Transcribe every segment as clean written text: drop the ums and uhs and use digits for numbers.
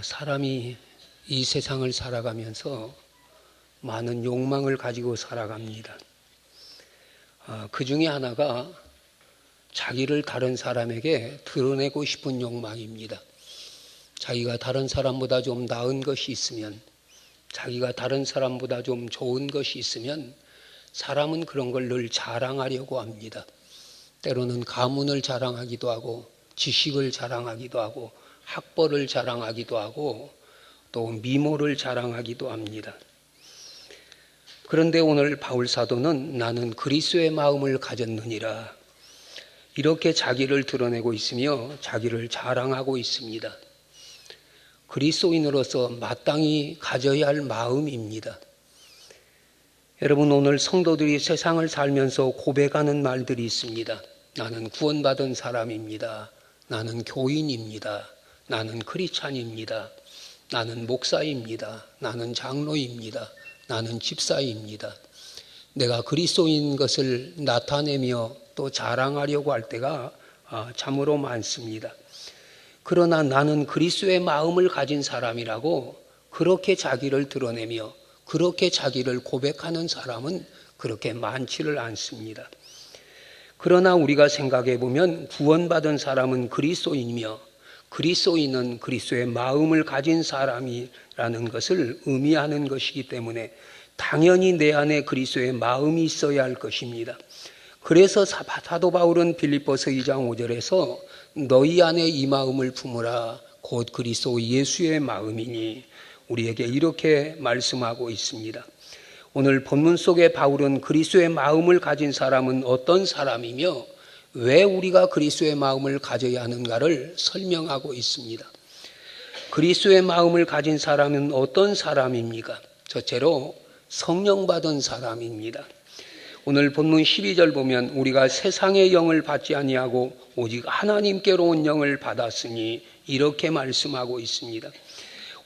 사람이 이 세상을 살아가면서 많은 욕망을 가지고 살아갑니다. 그 중에 하나가 자기를 다른 사람에게 드러내고 싶은 욕망입니다. 자기가 다른 사람보다 좀 나은 것이 있으면, 자기가 다른 사람보다 좀 좋은 것이 있으면 사람은 그런 걸 늘 자랑하려고 합니다. 때로는 가문을 자랑하기도 하고, 지식을 자랑하기도 하고, 학벌을 자랑하기도 하고, 또 미모를 자랑하기도 합니다. 그런데 오늘 바울 사도는 나는 그리스도의 마음을 가졌느니라, 이렇게 자기를 드러내고 있으며 자기를 자랑하고 있습니다. 그리스도인으로서 마땅히 가져야 할 마음입니다. 여러분, 오늘 성도들이 세상을 살면서 고백하는 말들이 있습니다. 나는 구원받은 사람입니다. 나는 교인입니다. 나는 크리스찬입니다. 나는 목사입니다. 나는 장로입니다. 나는 집사입니다. 내가 그리스도인 것을 나타내며 또 자랑하려고 할 때가 참으로 많습니다. 그러나 나는 그리스도의 마음을 가진 사람이라고 그렇게 자기를 드러내며 그렇게 자기를 고백하는 사람은 그렇게 많지를 않습니다. 그러나 우리가 생각해 보면 구원받은 사람은 그리스도인이며 그리스도인은 그리스도의 마음을 가진 사람이라는 것을 의미하는 것이기 때문에 당연히 내 안에 그리스도의 마음이 있어야 할 것입니다. 그래서 사도 바울은 빌립보서 2장 5절에서 너희 안에 이 마음을 품으라 곧 그리스도 예수의 마음이니 우리에게 이렇게 말씀하고 있습니다. 오늘 본문 속에 바울은 그리스도의 마음을 가진 사람은 어떤 사람이며 왜 우리가 그리스도의 마음을 가져야 하는가를 설명하고 있습니다. 그리스도의 마음을 가진 사람은 어떤 사람입니까? 첫째로 성령 받은 사람입니다. 오늘 본문 12절 보면 우리가 세상의 영을 받지 아니하고 오직 하나님께로 온 영을 받았으니 이렇게 말씀하고 있습니다.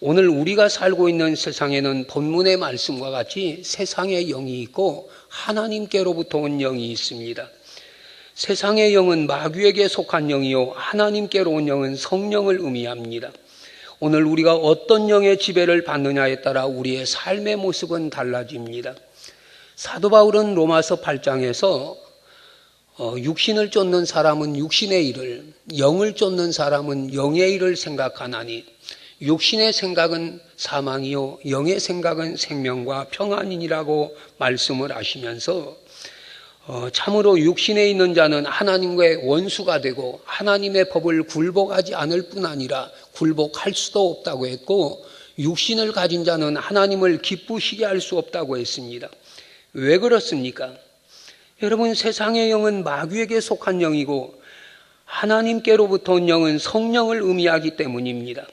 오늘 우리가 살고 있는 세상에는 본문의 말씀과 같이 세상의 영이 있고 하나님께로부터 온 영이 있습니다. 세상의 영은 마귀에게 속한 영이요 하나님께로 온 영은 성령을 의미합니다. 오늘 우리가 어떤 영의 지배를 받느냐에 따라 우리의 삶의 모습은 달라집니다. 사도 바울은 로마서 8장에서 육신을 쫓는 사람은 육신의 일을, 영을 쫓는 사람은 영의 일을 생각하나니 육신의 생각은 사망이요 영의 생각은 생명과 평안이니라고 말씀을 하시면서 참으로 육신에 있는 자는 하나님과의 원수가 되고 하나님의 법을 굴복하지 않을 뿐 아니라 굴복할 수도 없다고 했고, 육신을 가진 자는 하나님을 기쁘시게 할 수 없다고 했습니다. 왜 그렇습니까? 여러분, 세상의 영은 마귀에게 속한 영이고 하나님께로부터 온 영은 성령을 의미하기 때문입니다.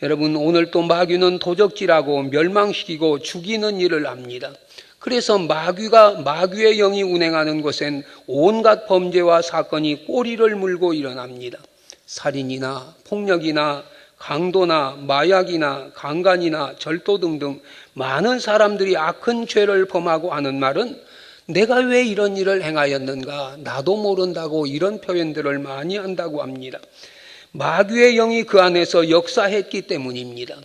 여러분, 오늘 또 마귀는 도적질하고 멸망시키고 죽이는 일을 합니다. 그래서 마귀의 영이 운행하는 곳엔 온갖 범죄와 사건이 꼬리를 물고 일어납니다. 살인이나 폭력이나 강도나 마약이나 강간이나 절도 등등 많은 사람들이 악한 죄를 범하고 하는 말은 내가 왜 이런 일을 행하였는가 나도 모른다고 이런 표현들을 많이 한다고 합니다. 마귀의 영이 그 안에서 역사했기 때문입니다.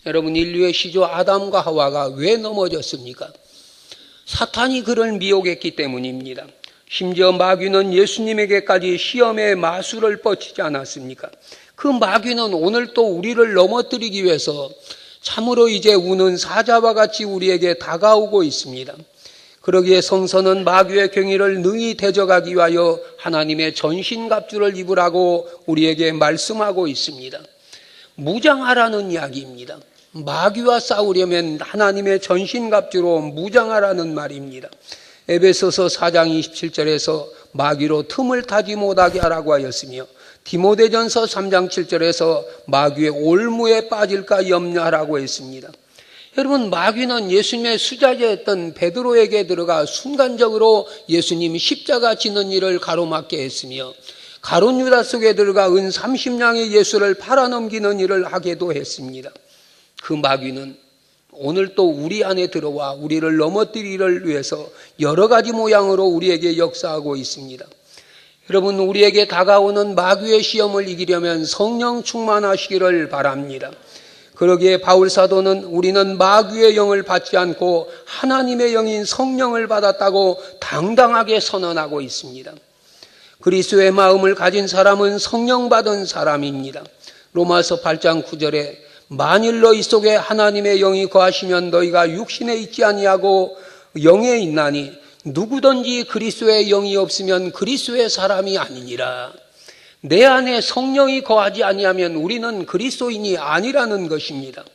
여러분, 인류의 시조 아담과 하와가 왜 넘어졌습니까? 사탄이 그를 미혹했기 때문입니다. 심지어 마귀는 예수님에게까지 시험의 마술을 뻗치지 않았습니까? 그 마귀는 오늘 또 우리를 넘어뜨리기 위해서 참으로 이제 우는 사자와 같이 우리에게 다가오고 있습니다. 그러기에 성서는 마귀의 경위를 능히 대적하기 위하여 하나님의 전신갑주를 입으라고 우리에게 말씀하고 있습니다. 무장하라는 이야기입니다. 마귀와 싸우려면 하나님의 전신갑주로 무장하라는 말입니다. 에베소서 4장 27절에서 마귀로 틈을 타지 못하게 하라고 하였으며 디모데전서 3장 7절에서 마귀의 올무에 빠질까 염려하라고 했습니다. 여러분, 마귀는 예수님의 수자제였던 베드로에게 들어가 순간적으로 예수님이 십자가 지는 일을 가로막게 했으며 가룟 유다 속에 들어가 은 30냥의 예수를 팔아넘기는 일을 하게도 했습니다. 그 마귀는 오늘 또 우리 안에 들어와 우리를 넘어뜨리기를 위해서 여러 가지 모양으로 우리에게 역사하고 있습니다. 여러분, 우리에게 다가오는 마귀의 시험을 이기려면 성령 충만하시기를 바랍니다. 그러기에 바울 사도는 우리는 마귀의 영을 받지 않고 하나님의 영인 성령을 받았다고 당당하게 선언하고 있습니다. 그리스도의 마음을 가진 사람은 성령 받은 사람입니다. 로마서 8장 9절에 만일 너희 속에 하나님의 영이 거하시면 너희가 육신에 있지 아니하고 영에 있나니 누구든지 그리스도의 영이 없으면 그리스도의 사람이 아니니라. 내 안에 성령이 거하지 아니하면 우리는 그리스도인이 아니라는 것입니다.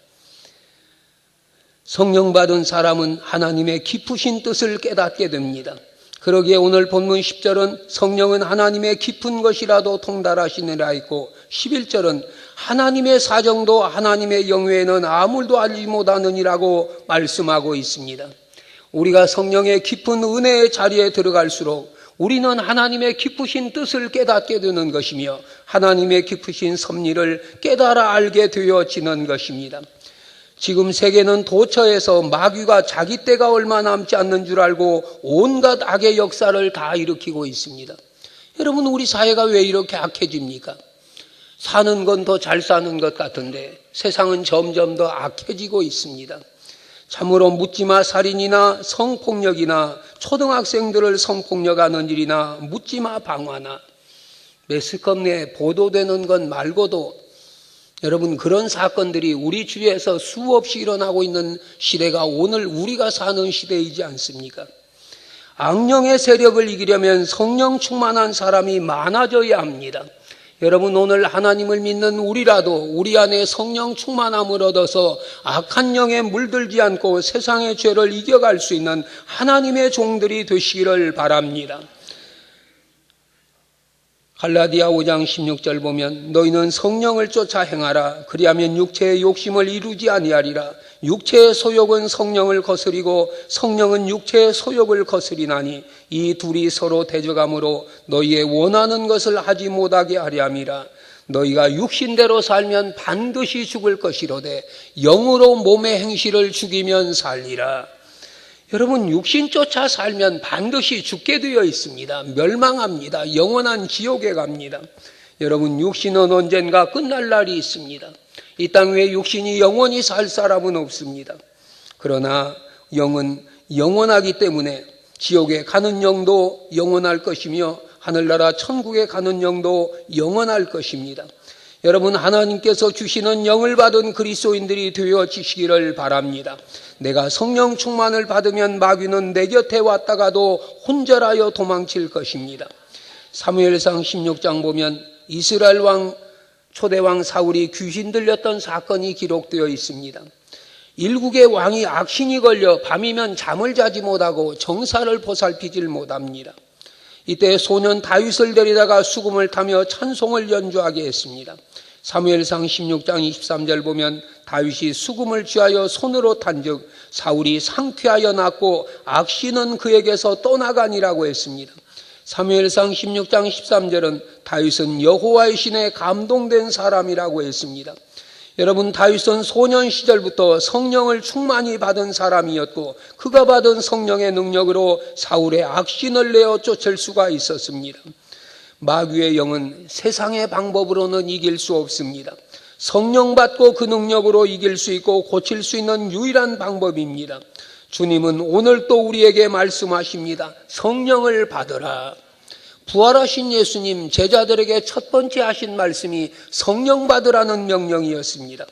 성령 받은 사람은 하나님의 깊으신 뜻을 깨닫게 됩니다. 그러기에 오늘 본문 10절은 성령은 하나님의 깊은 것이라도 통달하시느라 했고 11절은 하나님의 사정도 하나님의 영외에는 아무도 알지 못하느니라고 말씀하고 있습니다. 우리가 성령의 깊은 은혜의 자리에 들어갈수록 우리는 하나님의 깊으신 뜻을 깨닫게 되는 것이며 하나님의 깊으신 섭리를 깨달아 알게 되어지는 것입니다. 지금 세계는 도처에서 마귀가 자기 때가 얼마 남지 않는 줄 알고 온갖 악의 역사를 다 일으키고 있습니다. 여러분, 우리 사회가 왜 이렇게 악해집니까? 사는 건 더 잘 사는 것 같은데 세상은 점점 더 악해지고 있습니다. 참으로 묻지마 살인이나 성폭력이나 초등학생들을 성폭력하는 일이나 묻지마 방화나 매스컴 내에 보도되는 것 말고도 여러분, 그런 사건들이 우리 주위에서 수없이 일어나고 있는 시대가 오늘 우리가 사는 시대이지 않습니까? 악령의 세력을 이기려면 성령 충만한 사람이 많아져야 합니다. 여러분, 오늘 하나님을 믿는 우리라도 우리 안에 성령 충만함을 얻어서 악한 영에 물들지 않고 세상의 죄를 이겨갈 수 있는 하나님의 종들이 되시기를 바랍니다. 갈라디아 5장 16절 보면 너희는 성령을 쫓아 행하라. 그리하면 육체의 욕심을 이루지 아니하리라. 육체의 소욕은 성령을 거스리고 성령은 육체의 소욕을 거스리나니 이 둘이 서로 대적함으로 너희의 원하는 것을 하지 못하게 하려 함이라. 너희가 육신대로 살면 반드시 죽을 것이로되 영으로 몸의 행실을 죽이면 살리라. 여러분, 육신 쫓아 살면 반드시 죽게 되어 있습니다. 멸망합니다. 영원한 지옥에 갑니다. 여러분, 육신은 언젠가 끝날 날이 있습니다. 이 땅 위에 육신이 영원히 살 사람은 없습니다. 그러나 영은 영원하기 때문에 지옥에 가는 영도 영원할 것이며 하늘나라 천국에 가는 영도 영원할 것입니다. 여러분, 하나님께서 주시는 영을 받은 그리스도인들이 되어지시기를 바랍니다. 내가 성령 충만을 받으면 마귀는 내 곁에 왔다가도 혼절하여 도망칠 것입니다. 사무엘상 16장 보면 이스라엘 초대왕 사울이 귀신 들렸던 사건이 기록되어 있습니다. 일국의 왕이 악신이 걸려 밤이면 잠을 자지 못하고 정사를 보살피질 못합니다. 이때 소년 다윗을 데리다가 수금을 타며 찬송을 연주하게 했습니다. 사무엘상 16장 23절 보면 다윗이 수금을 취하여 손으로 탄즉 사울이 상쾌하여 났고 악신은 그에게서 떠나가니라고 했습니다. 사무엘상 16장 13절은 다윗은 여호와의 신에 감동된 사람이라고 했습니다. 여러분, 다윗은 소년 시절부터 성령을 충만히 받은 사람이었고 그가 받은 성령의 능력으로 사울의 악신을 내어 쫓을 수가 있었습니다. 마귀의 영은 세상의 방법으로는 이길 수 없습니다. 성령 받고 그 능력으로 이길 수 있고 고칠 수 있는 유일한 방법입니다. 주님은 오늘 또 우리에게 말씀하십니다. 성령을 받으라. 부활하신 예수님 제자들에게 첫 번째 하신 말씀이 성령 받으라는 명령이었습니다.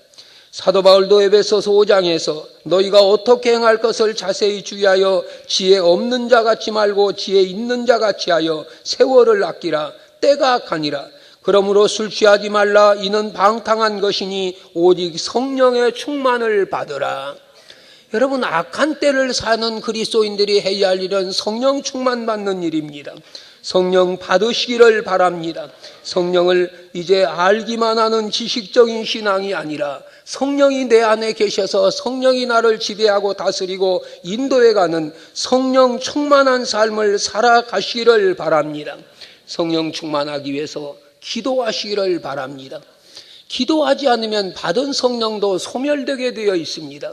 사도 바울도 에베소서 5장에서 너희가 어떻게 행할 것을 자세히 주의하여 지혜 없는 자 같이 말고 지혜 있는 자 같이 하여 세월을 아끼라. 때가 악하니라. 그러므로 술 취하지 말라. 이는 방탕한 것이니 오직 성령의 충만을 받으라. 여러분, 악한 때를 사는 그리스도인들이 해야 할 일은 성령 충만 받는 일입니다. 성령 받으시기를 바랍니다. 성령을 이제 알기만 하는 지식적인 신앙이 아니라 성령이 내 안에 계셔서 성령이 나를 지배하고 다스리고 인도해가는 성령 충만한 삶을 살아가시기를 바랍니다. 성령 충만하기 위해서 기도하시기를 바랍니다. 기도하지 않으면 받은 성령도 소멸되게 되어 있습니다.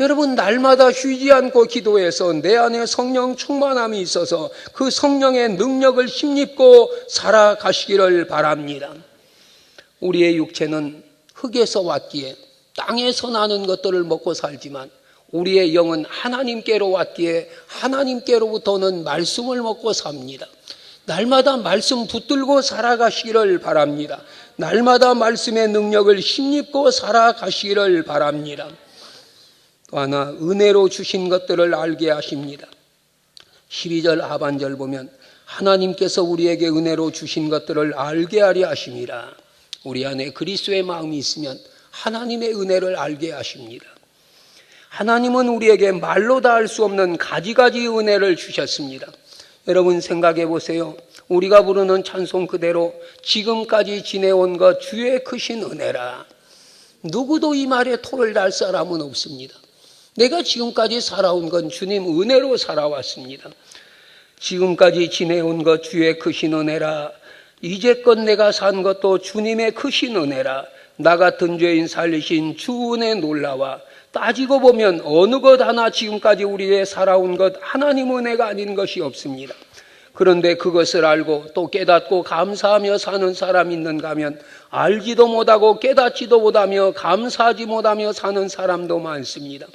여러분, 날마다 쉬지 않고 기도해서 내 안에 성령 충만함이 있어서 그 성령의 능력을 힘입고 살아가시기를 바랍니다. 우리의 육체는 흙에서 왔기에 땅에서 나는 것들을 먹고 살지만 우리의 영은 하나님께로 왔기에 하나님께로부터는 말씀을 먹고 삽니다. 날마다 말씀 붙들고 살아가시기를 바랍니다. 날마다 말씀의 능력을 힘입고 살아가시기를 바랍니다. 또 하나, 은혜로 주신 것들을 알게 하십니다. 12절 하반절 보면 하나님께서 우리에게 은혜로 주신 것들을 알게 하려 하심이라. 우리 안에 그리스도의 마음이 있으면 하나님의 은혜를 알게 하십니다. 하나님은 우리에게 말로 다 할 수 없는 가지가지 은혜를 주셨습니다. 여러분 생각해 보세요. 우리가 부르는 찬송 그대로 지금까지 지내온 것 주의 크신 은혜라. 누구도 이 말에 토를 달 사람은 없습니다. 내가 지금까지 살아온 건 주님 은혜로 살아왔습니다. 지금까지 지내온 것 주의 크신 은혜라. 이제껏 내가 산 것도 주님의 크신 은혜라. 나 같은 죄인 살리신 주 은혜 놀라와. 따지고 보면 어느 것 하나 지금까지 우리의 살아온 것 하나님 은혜가 아닌 것이 없습니다. 그런데 그것을 알고 또 깨닫고 감사하며 사는 사람이 있는가 하면 알지도 못하고 깨닫지도 못하며 감사하지 못하며 사는 사람도 많습니다.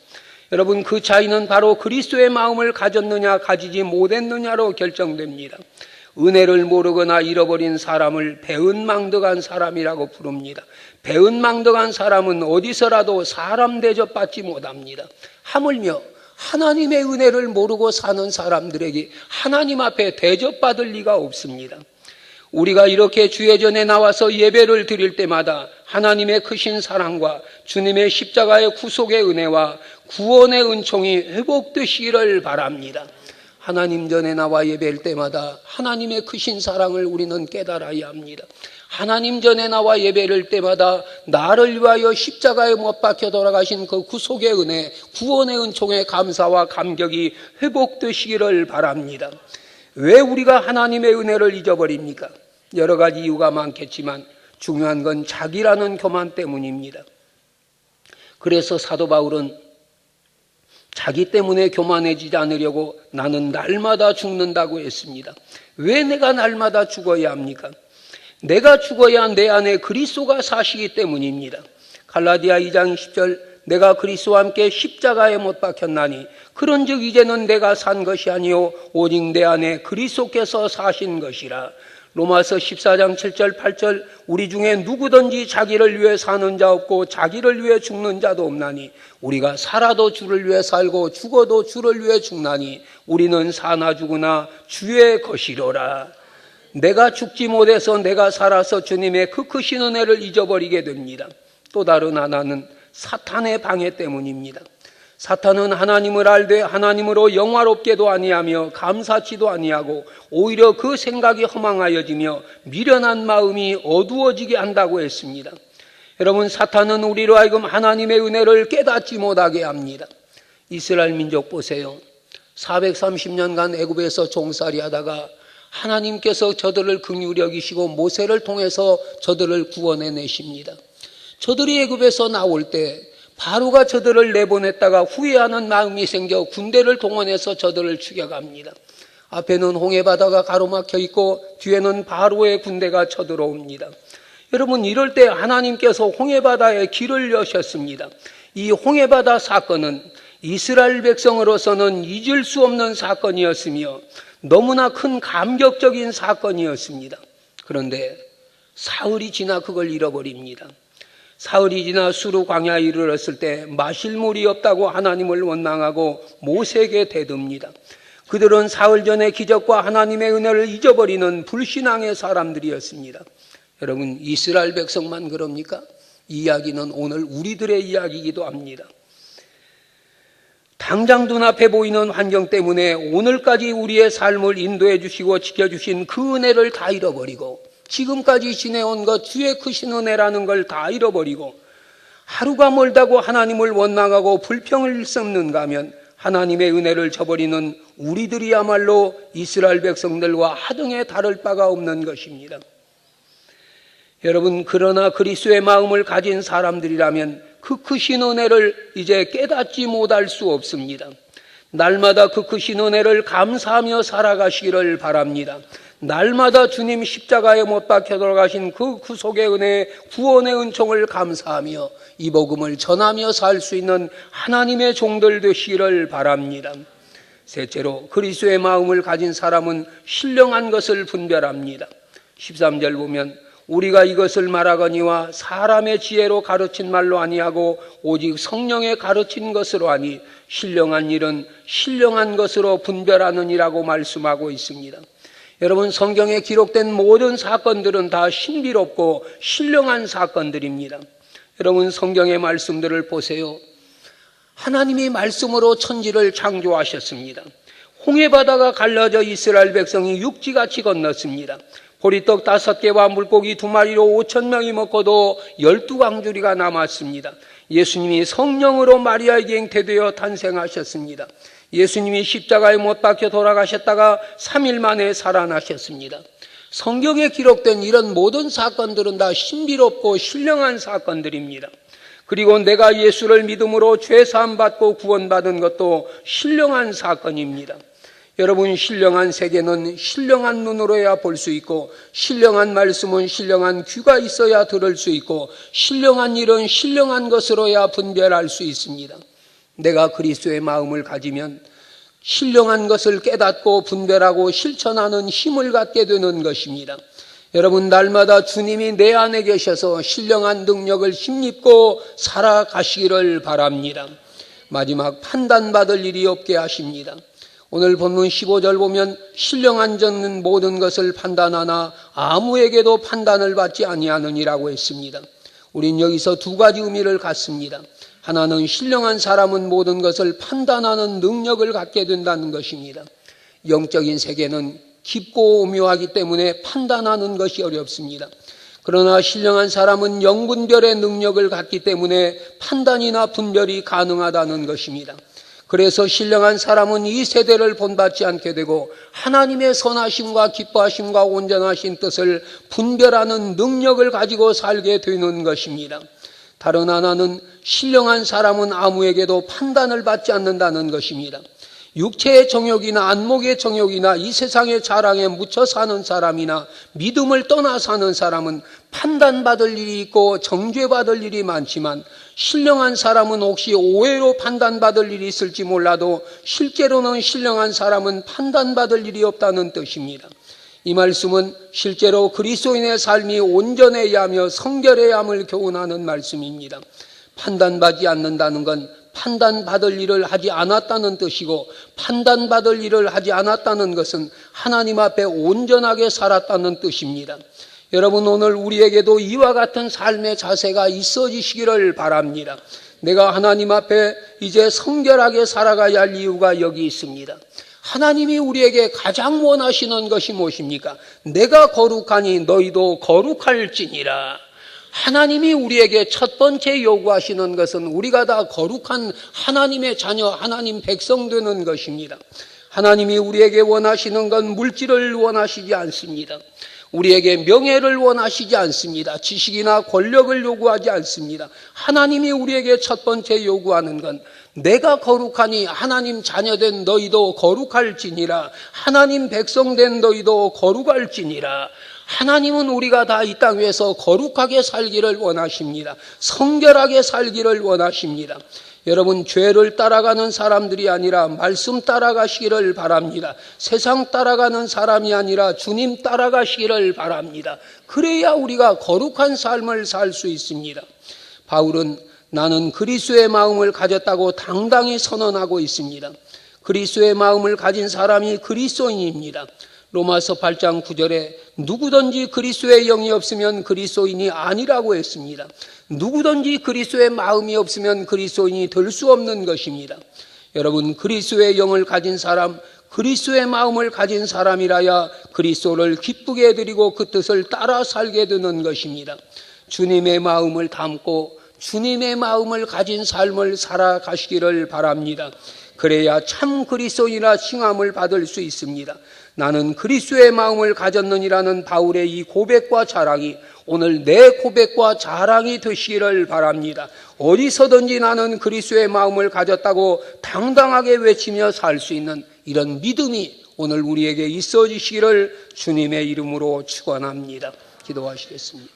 여러분, 그 차이는 바로 그리스도의 마음을 가졌느냐 가지지 못했느냐로 결정됩니다. 은혜를 모르거나 잃어버린 사람을 배은망덕한 사람이라고 부릅니다. 배은망덕한 사람은 어디서라도 사람 대접받지 못합니다. 하물며 하나님의 은혜를 모르고 사는 사람들에게 하나님 앞에 대접받을 리가 없습니다. 우리가 이렇게 주의 전에 나와서 예배를 드릴 때마다 하나님의 크신 사랑과 주님의 십자가의 구속의 은혜와 구원의 은총이 회복되시기를 바랍니다. 하나님 전에 나와 예배할 때마다 하나님의 크신 사랑을 우리는 깨달아야 합니다. 하나님 전에 나와 예배를 때마다 나를 위하여 십자가에 못 박혀 돌아가신 그 구속의 은혜, 구원의 은총의 감사와 감격이 회복되시기를 바랍니다. 왜 우리가 하나님의 은혜를 잊어버립니까? 여러 가지 이유가 많겠지만 중요한 건 자기라는 교만 때문입니다. 그래서 사도 바울은 자기 때문에 교만해지지 않으려고 나는 날마다 죽는다고 했습니다. 왜 내가 날마다 죽어야 합니까? 내가 죽어야 내 안에 그리스도가 사시기 때문입니다. 갈라디아 2장 10절, 내가 그리스도와 함께 십자가에 못 박혔나니 그런즉 이제는 내가 산 것이 아니요 오직 내 안에 그리스도께서 사신 것이라. 로마서 14장 7절 8절, 우리 중에 누구든지 자기를 위해 사는 자 없고 자기를 위해 죽는 자도 없나니 우리가 살아도 주를 위해 살고 죽어도 주를 위해 죽나니 우리는 사나 죽으나 주의 것이로라. 내가 죽지 못해서 내가 살아서 주님의 그 크신 은혜를 잊어버리게 됩니다. 또 다른 하나는 사탄의 방해 때문입니다. 사탄은 하나님을 알되 하나님으로 영화롭게도 아니하며 감사치도 아니하고 오히려 그 생각이 허망하여지며 미련한 마음이 어두워지게 한다고 했습니다. 여러분, 사탄은 우리로 하여금 하나님의 은혜를 깨닫지 못하게 합니다. 이스라엘 민족 보세요. 430년간 애굽에서 종살이 하다가 하나님께서 저들을 긍휼히 여기시고 모세를 통해서 저들을 구원해내십니다. 저들이 애굽에서 나올 때 바로가 저들을 내보냈다가 후회하는 마음이 생겨 군대를 동원해서 저들을 죽여갑니다. 앞에는 홍해바다가 가로막혀 있고 뒤에는 바로의 군대가 쳐들어옵니다. 여러분, 이럴 때 하나님께서 홍해바다에 길을 여셨습니다. 이 홍해바다 사건은 이스라엘 백성으로서는 잊을 수 없는 사건이었으며 너무나 큰 감격적인 사건이었습니다. 그런데 사흘이 지나 그걸 잃어버립니다. 사흘이 지나 수르 광야에 이르렀을 때 마실 물이 없다고 하나님을 원망하고 모세에게 대듭니다. 그들은 사흘 전의 기적과 하나님의 은혜를 잊어버리는 불신앙의 사람들이었습니다. 여러분, 이스라엘 백성만 그럽니까? 이 이야기는 오늘 우리들의 이야기이기도 합니다. 당장 눈앞에 보이는 환경 때문에 오늘까지 우리의 삶을 인도해 주시고 지켜주신 그 은혜를 다 잃어버리고 지금까지 지내온 것 주의 크신 은혜라는 걸 다 잃어버리고 하루가 멀다고 하나님을 원망하고 불평을 일삼는가 하면 하나님의 은혜를 저버리는 우리들이야말로 이스라엘 백성들과 하등에 다를 바가 없는 것입니다. 여러분, 그러나 그리스도의 마음을 가진 사람들이라면 그 크신 은혜를 이제 깨닫지 못할 수 없습니다. 날마다 그 크신 은혜를 감사하며 살아가시기를 바랍니다. 날마다 주님 십자가에 못 박혀 돌아가신 그 구속의 은혜, 구원의 은총을 감사하며 이 복음을 전하며 살 수 있는 하나님의 종들 되시기를 바랍니다. 셋째로, 그리스도의 마음을 가진 사람은 신령한 것을 분별합니다. 13절 보면 우리가 이것을 말하거니와 사람의 지혜로 가르친 말로 아니하고 오직 성령의 가르친 것으로 하니 신령한 일은 신령한 것으로 분별하느니라고 말씀하고 있습니다. 여러분, 성경에 기록된 모든 사건들은 다 신비롭고 신령한 사건들입니다. 여러분, 성경의 말씀들을 보세요. 하나님이 말씀으로 천지를 창조하셨습니다. 홍해바다가 갈라져 이스라엘 백성이 육지같이 건넜습니다. 보리떡 5개와 물고기 2마리로 5,000명이 먹고도 12광주리가 남았습니다. 예수님이 성령으로 마리아에게 잉태되어 탄생하셨습니다. 예수님이 십자가에 못 박혀 돌아가셨다가 3일 만에 살아나셨습니다. 성경에 기록된 이런 모든 사건들은 다 신비롭고 신령한 사건들입니다. 그리고 내가 예수를 믿음으로 죄 사함 받고 구원받은 것도 신령한 사건입니다. 여러분, 신령한 세계는 신령한 눈으로야 볼 수 있고, 신령한 말씀은 신령한 귀가 있어야 들을 수 있고, 신령한 일은 신령한 것으로야 분별할 수 있습니다. 내가 그리스도의 마음을 가지면 신령한 것을 깨닫고 분별하고 실천하는 힘을 갖게 되는 것입니다. 여러분, 날마다 주님이 내 안에 계셔서 신령한 능력을 힘입고 살아가시기를 바랍니다. 마지막, 판단받을 일이 없게 하십니다. 오늘 본문 15절 보면 신령한 자는 모든 것을 판단하나 아무에게도 판단을 받지 아니하느니라고 했습니다. 우린 여기서 2가지 의미를 갖습니다. 하나는 신령한 사람은 모든 것을 판단하는 능력을 갖게 된다는 것입니다. 영적인 세계는 깊고 오묘하기 때문에 판단하는 것이 어렵습니다. 그러나 신령한 사람은 영분별의 능력을 갖기 때문에 판단이나 분별이 가능하다는 것입니다. 그래서 신령한 사람은 이 세대를 본받지 않게 되고 하나님의 선하심과 기뻐하심과 온전하신 뜻을 분별하는 능력을 가지고 살게 되는 것입니다. 다른 하나는 신령한 사람은 아무에게도 판단을 받지 않는다는 것입니다. 육체의 정욕이나 안목의 정욕이나 이 세상의 자랑에 묻혀 사는 사람이나 믿음을 떠나 사는 사람은 판단받을 일이 있고 정죄받을 일이 많지만, 신령한 사람은 혹시 오해로 판단받을 일이 있을지 몰라도 실제로는 신령한 사람은 판단받을 일이 없다는 뜻입니다. 이 말씀은 실제로 그리스도인의 삶이 온전해야 하며 성결해야 함을 교훈하는 말씀입니다. 판단받지 않는다는 건 판단받을 일을 하지 않았다는 뜻이고, 판단받을 일을 하지 않았다는 것은 하나님 앞에 온전하게 살았다는 뜻입니다. 여러분, 오늘 우리에게도 이와 같은 삶의 자세가 있어지시기를 바랍니다. 내가 하나님 앞에 이제 성결하게 살아가야 할 이유가 여기 있습니다. 하나님이 우리에게 가장 원하시는 것이 무엇입니까? 내가 거룩하니 너희도 거룩할지니라. 하나님이 우리에게 첫 번째 요구하시는 것은 우리가 다 거룩한 하나님의 자녀, 하나님 백성 되는 것입니다. 하나님이 우리에게 원하시는 건 물질을 원하시지 않습니다. 우리에게 명예를 원하시지 않습니다. 지식이나 권력을 요구하지 않습니다. 하나님이 우리에게 첫 번째 요구하는 건 내가 거룩하니 하나님 자녀된 너희도 거룩할지니라. 하나님 백성된 너희도 거룩할지니라. 하나님은 우리가 다 이 땅 위에서 거룩하게 살기를 원하십니다. 성결하게 살기를 원하십니다. 여러분, 죄를 따라가는 사람들이 아니라 말씀 따라가시기를 바랍니다. 세상 따라가는 사람이 아니라 주님 따라가시기를 바랍니다. 그래야 우리가 거룩한 삶을 살 수 있습니다. 바울은 나는 그리스도의 마음을 가졌다고 당당히 선언하고 있습니다. 그리스도의 마음을 가진 사람이 그리스도인입니다. 로마서 8장 9절에 누구든지 그리스도의 영이 없으면 그리스도인이 아니라고 했습니다. 누구든지 그리스도의 마음이 없으면 그리스도인이 될 수 없는 것입니다. 여러분, 그리스도의 영을 가진 사람, 그리스도의 마음을 가진 사람이라야 그리스도를 기쁘게 해드리고 그 뜻을 따라 살게 되는 것입니다. 주님의 마음을 담고 주님의 마음을 가진 삶을 살아가시기를 바랍니다. 그래야 참 그리스도인이라 칭함을 받을 수 있습니다. 나는 그리스도의 마음을 가졌느니라는 바울의 이 고백과 자랑이 오늘 내 고백과 자랑이 되시기를 바랍니다. 어디서든지 나는 그리스도의 마음을 가졌다고 당당하게 외치며 살 수 있는 이런 믿음이 오늘 우리에게 있어지시기를 주님의 이름으로 축원합니다. 기도하시겠습니다.